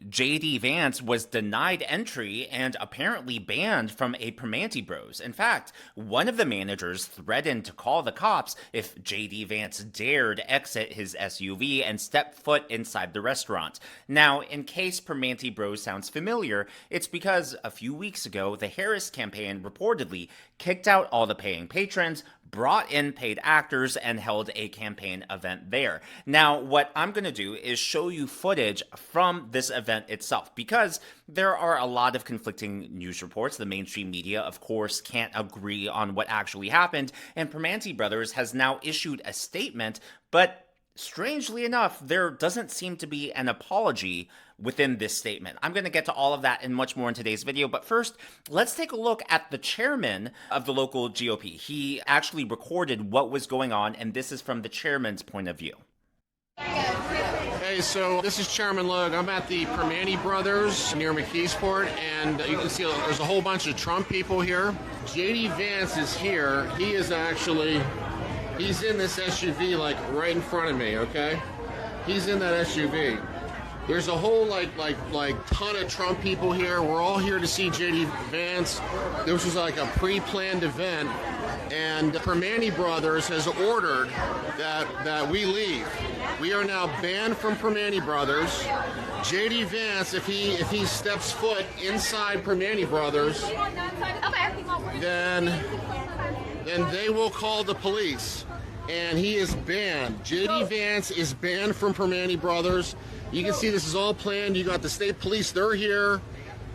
JD Vance was denied entry and apparently banned from a Primanti Bros. In fact, one of the managers threatened to call the cops if JD Vance dared exit his SUV and step foot inside the restaurant. Now, in case Primanti Bros sounds familiar, it's because a few weeks ago, the Harris campaign reportedly kicked out all the paying patrons, brought in paid actors, and held a campaign event there. Now, what I'm going to do is show you footage from this event itself, because there are a lot of conflicting news reports. The mainstream media, of course, can't agree on what actually happened, and Primanti Brothers has now issued a statement, but strangely enough, there doesn't seem to be an apology within this statement. I'm going to get to all of that and much more in today's video, but first, let's take a look at the chairman of the local GOP. He actually recorded what was going on, and this is from the chairman's point of view. Hey, so this is Chairman Logue. I'm at the Primanti Brothers near McKeesport, and you can see there's a whole bunch of Trump people here. JD Vance is here. He's in this SUV, like, right in front of me, okay? He's in that SUV. There's a whole, like ton of Trump people here. We're all here to see JD Vance. This was like a pre-planned event, and Primanti Brothers has ordered that we leave. We are now banned from Primanti Brothers. JD Vance, if he steps foot inside Primanti Brothers, then they will call the police. And he is banned. JD Vance is banned from Primanti Brothers. You can see this is all planned. You got the state police, they're here.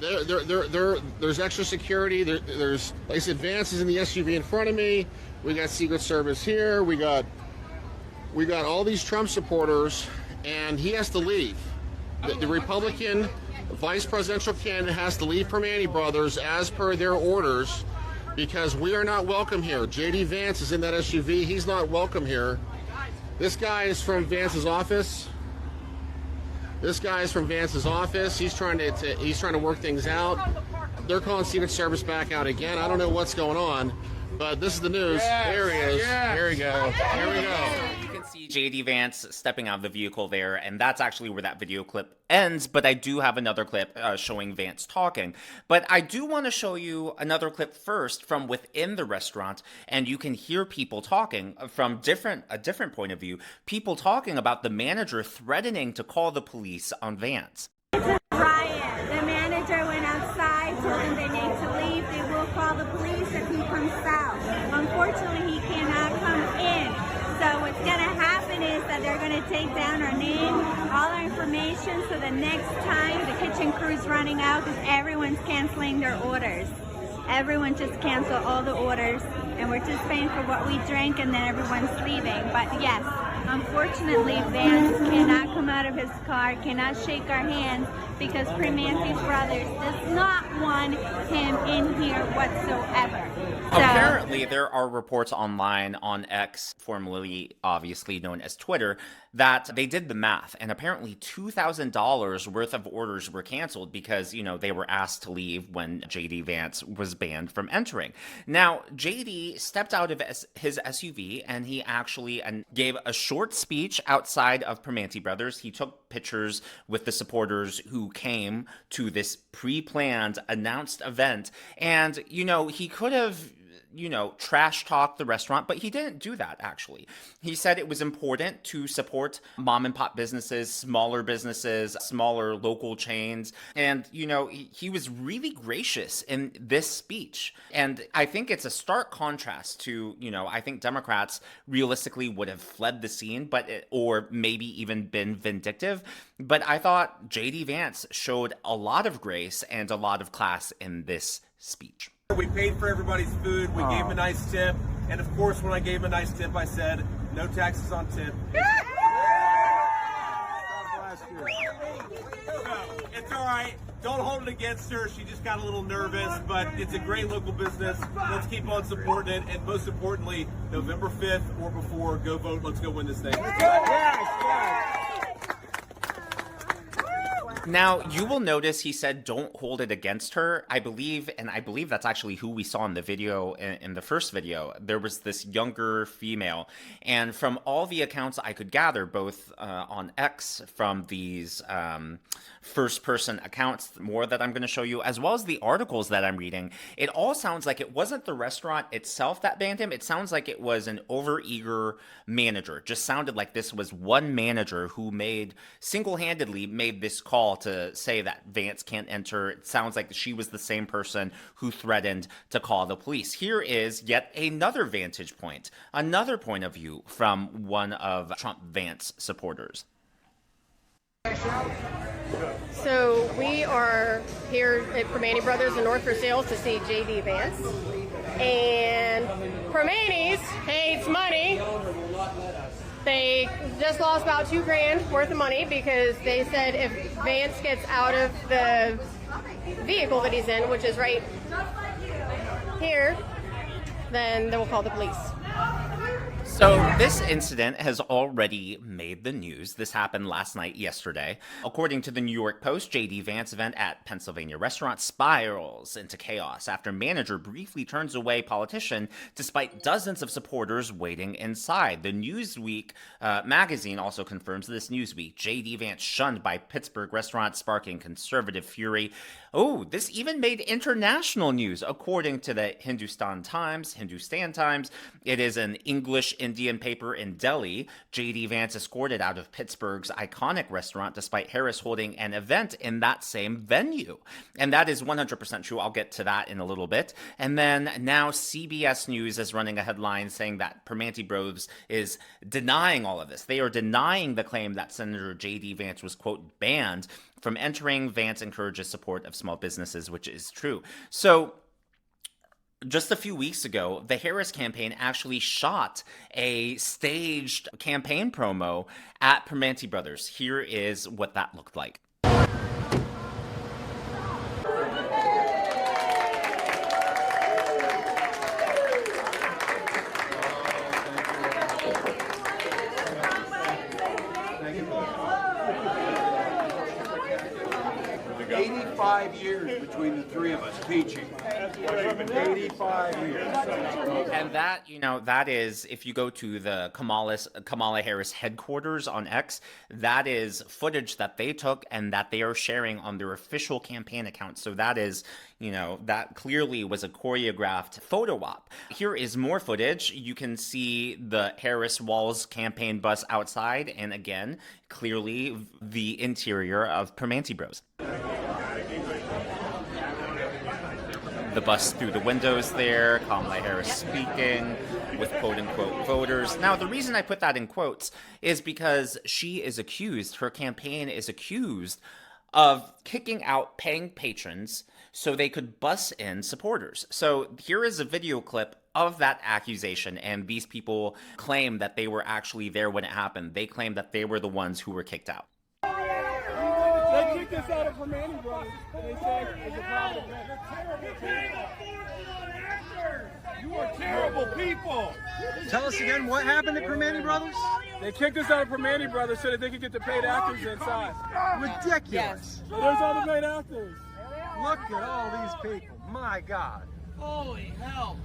There's extra security. There's, like I said, Vance is in the SUV in front of me. We got Secret Service here. We got all these Trump supporters, and he has to leave. The Republican vice presidential candidate has to leave Primanti Brothers as per their orders, because we are not welcome here. JD Vance is in that SUV. He's not welcome here. This guy is from Vance's office. He's trying to work things out. They're calling Secret Service back out again. I don't know what's going on, but this is the news. Yes, there he is. yes. Here we go. Here we go. You can see JD Vance stepping out of the vehicle there, and that's actually where that video clip ends, but I do have another clip showing Vance talking. But I do want to show you another clip first from within the restaurant, and you can hear people talking from a different point of view, people talking about the manager threatening to call the police on Vance. Riot. The manager went outside, told them they need to leave. They will call the police if he comes south. Unfortunately, he cannot come in. So what's going to happen is that they're going to take down our name, all our information, so the next time the kitchen crew's running out, because everyone's canceling their orders. Everyone just canceled all the orders, and we're just paying for what we drink, and then everyone's leaving. But yes, unfortunately, Vance cannot come out of his car, cannot shake our hands, because Primanti Brothers does not want him in here whatsoever. Apparently, there are reports online on X, formerly obviously known as Twitter, that they did the math, and apparently $2,000 worth of orders were canceled because, you know, they were asked to leave when JD Vance was banned from entering. Now, JD stepped out of his SUV, and he actually gave a short speech outside of Primanti Brothers. He took pictures with the supporters who came to this pre-planned, announced event, and, you know, he could have trash talk the restaurant, but he didn't do that, actually. He said it was important to support mom and pop businesses, smaller local chains. And, he was really gracious in this speech. And I think it's a stark contrast to, I think Democrats realistically would have fled the scene, or maybe even been vindictive. But I thought JD Vance showed a lot of grace and a lot of class in this speech. We paid for everybody's food. We gave him a nice tip. And of course, when I gave him a nice tip, I said, no taxes on tip. It's all right. Don't hold it against her. She just got a little nervous, but it's a great local business. Let's keep on supporting it. And most importantly, November 5th or before, go vote. Let's go win this thing. Now, you will notice he said, don't hold it against her. I believe that's actually who we saw in the video, in the first video. There was this younger female. And from all the accounts I could gather, both on X, from these first-person accounts, more that I'm going to show you, as well as the articles that I'm reading, it all sounds like it wasn't the restaurant itself that banned him. It sounds like it was an overeager manager. It just sounded like this was one manager who single-handedly made this call to say that Vance can't enter. It sounds like she was the same person who threatened to call the police. Here is yet another vantage point, another point of view from one of Trump Vance supporters. So we are here at Primanti Brothers in North Versailles to see J.D. Vance. And Primanti's hates money. They just lost about $2,000 worth of money because they said if Vance gets out of the vehicle that he's in, which is right here, then they will call the police. So this incident has already made the news. This happened last night, yesterday. According to the New York Post, J.D. Vance event at Pennsylvania restaurant spirals into chaos after manager briefly turns away politician despite dozens of supporters waiting inside. The Newsweek magazine also confirms this Newsweek. J.D. Vance shunned by Pittsburgh restaurant, sparking conservative fury. Oh, this even made international news. According to the Hindustan Times, it is an English Indian paper in Delhi. J.D. Vance escorted out of Pittsburgh's iconic restaurant despite Harris holding an event in that same venue. And that is 100% true. I'll get to that in a little bit. And then now CBS News is running a headline saying that Primanti Bros is denying all of this. They are denying the claim that Senator J.D. Vance was, quote, banned from entering. Vance encourages support of small businesses, which is true. So just a few weeks ago, the Harris campaign actually shot a staged campaign promo at Primanti Brothers. Here is what that looked like. 85 years between the three of us teaching. 85 years. And that, that is, if you go to the Kamala Harris headquarters on X, that is footage that they took and that they are sharing on their official campaign account. So that is, that clearly was a choreographed photo op. Here is more footage. You can see the Harris Walls campaign bus outside, and again, clearly the interior of Primanti Bros. The bus through the windows there, Kamala Harris speaking with quote-unquote voters. Now, the reason I put that in quotes is because her campaign is accused of kicking out paying patrons so they could bus in supporters. So here is a video clip of that accusation, and these people claim that they were actually there when it happened. They claim that they were the ones who were kicked out. They kicked us out of Primanti Brothers, and they said it's a problem. You are terrible people. Tell us again, what happened at Primanti Brothers? They kicked us out of Primanti Brothers so that they could get the paid actors inside. Ridiculous. Yes. So there's all the paid actors. Look at all these people. My God. Holy hell.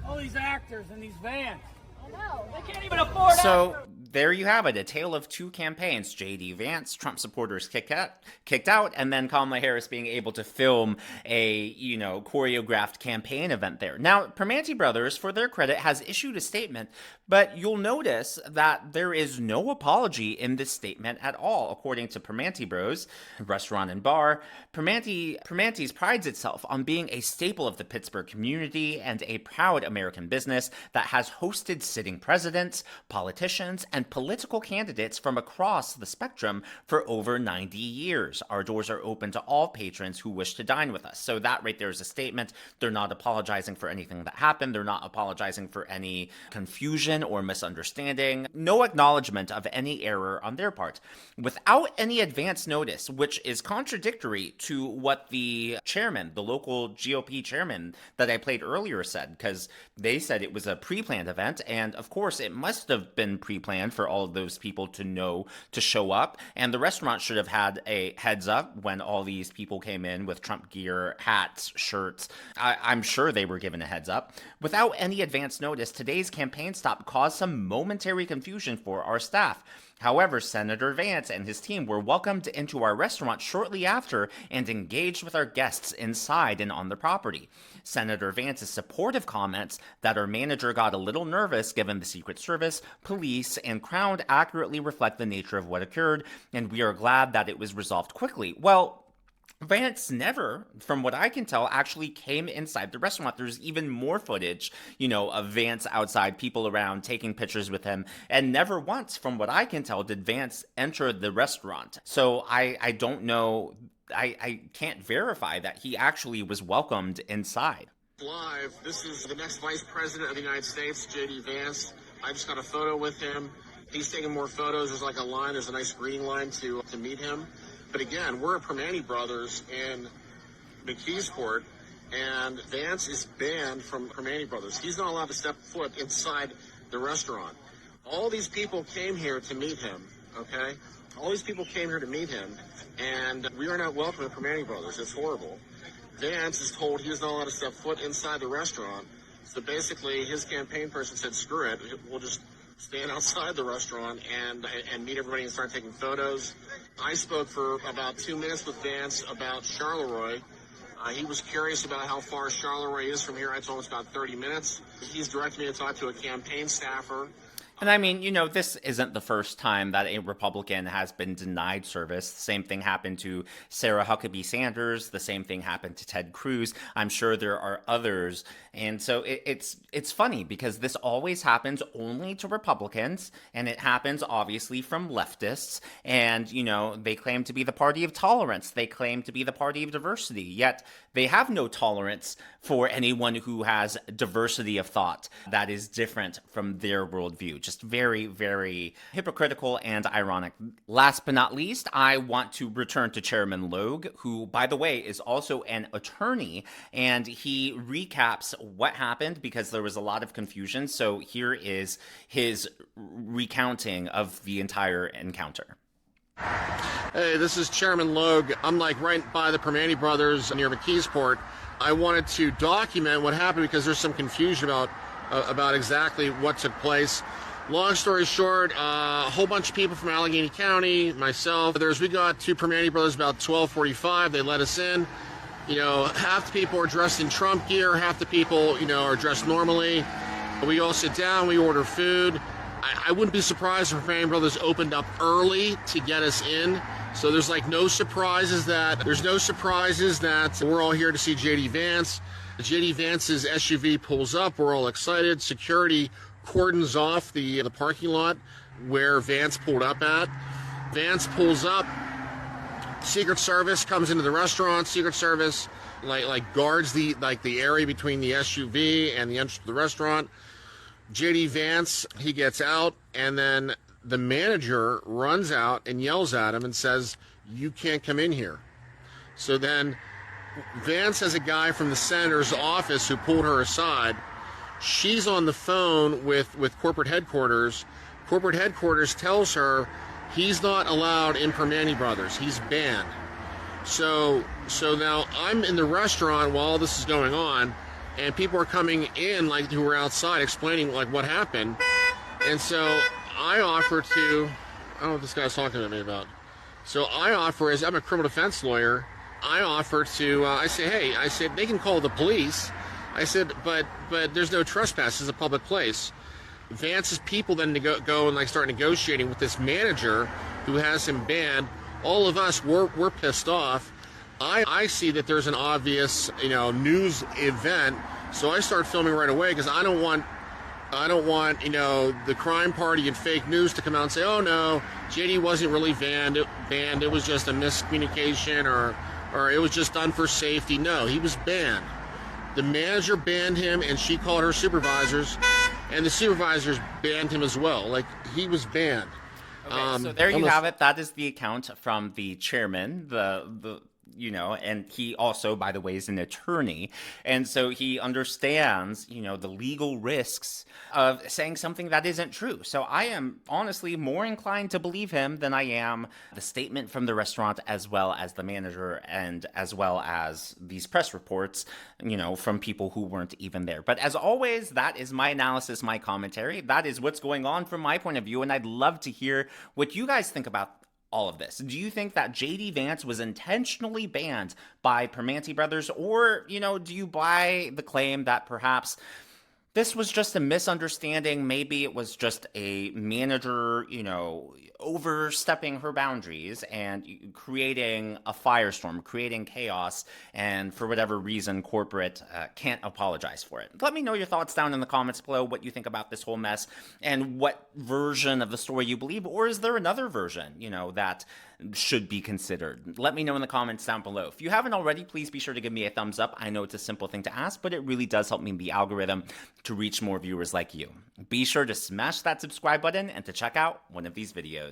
All these actors and these vans. I know. They can't even afford it. So there you have it, a tale of two campaigns. J.D. Vance, Trump supporters kicked out, and then Kamala Harris being able to film a, choreographed campaign event there. Now, Primanti Brothers, for their credit, has issued a statement, but you'll notice that there is no apology in this statement at all. According to Primanti Bros, restaurant and bar, Primanti's prides itself on being a staple of the Pittsburgh community and a proud American business that has hosted sitting presidents, politicians, and political candidates from across the spectrum for over 90 years. Our doors are open to all patrons who wish to dine with us. So that right there is a statement. They're not apologizing for anything that happened. They're not apologizing for any confusion or misunderstanding. No acknowledgement of any error on their part. Without any advance notice, which is contradictory to what the chairman, the local GOP chairman that I played earlier said, because they said it was a pre-planned event, and of course it must have been pre-planned beforehand for all of those people to know to show up. And the restaurant should have had a heads up when all these people came in with Trump gear, hats, shirts. I'm sure they were given a heads up. Without any advance notice, today's campaign stop caused some momentary confusion for our staff. However, Senator Vance and his team were welcomed into our restaurant shortly after and engaged with our guests inside and on the property. Senator Vance's supportive comments that our manager got a little nervous given the Secret Service, police, and Crown accurately reflect the nature of what occurred, and we are glad that it was resolved quickly. Well, Vance never, from what I can tell, actually came inside the restaurant. There's even more footage, of Vance outside, people around taking pictures with him. And never once, from what I can tell, did Vance enter the restaurant. So I don't know. I can't verify that he actually was welcomed inside. Live, this is the next Vice President of the United States, J.D. Vance. I just got a photo with him. He's taking more photos. There's like a line. There's a nice greeting line to meet him. But again, we're at Primanti Brothers in McKeesport, and Vance is banned from Primanti Brothers. He's not allowed to step foot inside the restaurant. All these people came here to meet him, okay? All these people came here to meet him, and we are not welcome at Primanti Brothers. It's horrible. Vance is told he is not allowed to step foot inside the restaurant. So basically, his campaign person said, screw it, we'll just stand outside the restaurant and meet everybody and start taking photos. I spoke for about 2 minutes with Vance about Charleroi. He was curious about how far Charleroi is from here. I told him it's about 30 minutes. He's directed me to talk to a campaign staffer. And I mean, this isn't the first time that a Republican has been denied service. The same thing happened to Sarah Huckabee Sanders. The same thing happened to Ted Cruz. I'm sure there are others. And so it's funny because this always happens only to Republicans, and it happens obviously from leftists. And, they claim to be the party of tolerance. They claim to be the party of diversity, yet they have no tolerance for anyone who has diversity of thought that is different from their worldview. Just very, very hypocritical and ironic. Last but not least, I want to return to Chairman Logue, who, by the way, is also an attorney, and he recaps what happened because there was a lot of confusion. So here is his recounting of the entire encounter. Hey, this is Chairman Logue. I'm right by the Primanti Brothers near McKeesport. I wanted to document what happened because there's some confusion about exactly what took place. Long story short, a whole bunch of people from Allegheny County, myself, we got to Primanti Brothers about 12:45. They let us in. Half the people are dressed in Trump gear, half the people, are dressed normally. We all sit down, we order food. I wouldn't be surprised if Primanti Brothers opened up early to get us in. So there's no surprises that we're all here to see J.D. Vance. J.D. Vance's SUV pulls up. We're all excited. Security cordons off the parking lot where Vance pulled up at. Vance pulls up. Secret Service comes into the restaurant. Secret Service guards the area between the SUV and the entrance to the restaurant. J.D. Vance, he gets out, and then the manager runs out and yells at him and says, "You can't come in here." So then Vance has a guy from the senator's office who pulled her aside. She's on the phone with corporate headquarters. Corporate headquarters tells her he's not allowed in Primanti Brothers. He's banned. So now I'm in the restaurant while all this is going on, and people are coming in who were outside explaining what happened. And so I offer to, I don't know what this guy's talking to me about. So I offer, as I'm a criminal defense lawyer, I offer to, I said, they can call the police. I said, but there's no trespass. It's a public place. Vance's people then go and start negotiating with this manager who has him banned. All of us, we're pissed off. I see that there's an obvious, news event, so I start filming right away because I don't want, the crime party and fake news to come out and say, "Oh no, JD wasn't really banned. It was just a miscommunication, or it was just done for safety." No, he was banned. The manager banned him, and she called her supervisors, and the supervisors banned him as well. He was banned. Okay, so there you have it. That is the account from the chairman, the and he also, by the way, is an attorney. And so he understands, the legal risks of saying something that isn't true. So I am honestly more inclined to believe him than I am the statement from the restaurant, as well as the manager, and as well as these press reports, from people who weren't even there. But as always, that is my analysis, my commentary. That is what's going on from my point of view. And I'd love to hear what you guys think about all of this. Do you think that JD Vance was intentionally banned by Primanti Brothers, or, do you buy the claim that perhaps this was just a misunderstanding? Maybe it was just a manager, overstepping her boundaries and creating a firestorm, creating chaos, and for whatever reason, corporate can't apologize for it. Let me know your thoughts down in the comments below, what you think about this whole mess and what version of the story you believe, or is there another version, that should be considered? Let me know in the comments down below. If you haven't already, please be sure to give me a thumbs up. I know it's a simple thing to ask, but it really does help me in the algorithm to reach more viewers like you. Be sure to smash that subscribe button and to check out one of these videos.